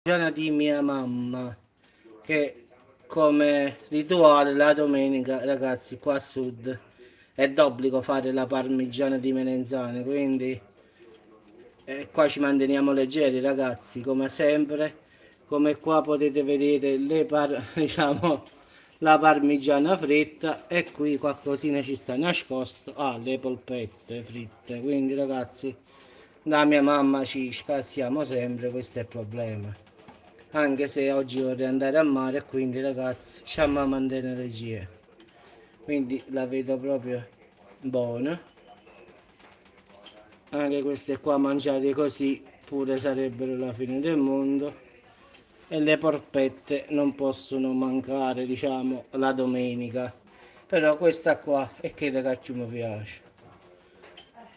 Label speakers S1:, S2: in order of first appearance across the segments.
S1: Giorno di mia mamma che come rituale la domenica, ragazzi, qua a sud è d'obbligo fare la parmigiana di melenzane, quindi qua ci manteniamo leggeri, ragazzi, come sempre. Come qua potete vedere diciamo, la parmigiana fritta, e qui qualcosina ci sta nascosto, le polpette fritte. Quindi, ragazzi, da mia mamma ci scassiamo sempre, questo è il problema. Anche se oggi vorrei andare a mare, e quindi, ragazzi, siamo a mantenere energie. Quindi la vedo proprio buona. Anche queste qua mangiate così pure sarebbero la fine del mondo. E le porpette non possono mancare, diciamo, la domenica. Però questa qua è che la cacchio mi piace.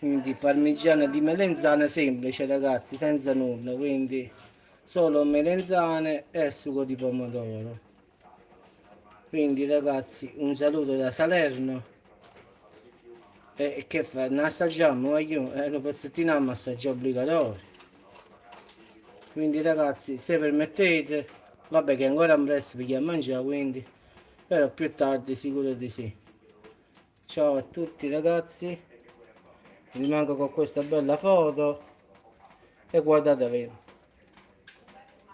S1: Quindi parmigiana di melenzane semplice, ragazzi, senza nulla. Quindi solo melenzane e sugo di pomodoro. Quindi, ragazzi, un saluto da Salerno. E che fa? Ne assaggiamo, voglio, lo pezzettiniamo, assaggio obbligatorio. Quindi, ragazzi, se permettete, vabbè che ancora non presto per chi a mangiare, quindi, però più tardi sicuro di sì. Ciao a tutti, ragazzi, rimango con questa bella foto e guardate bene.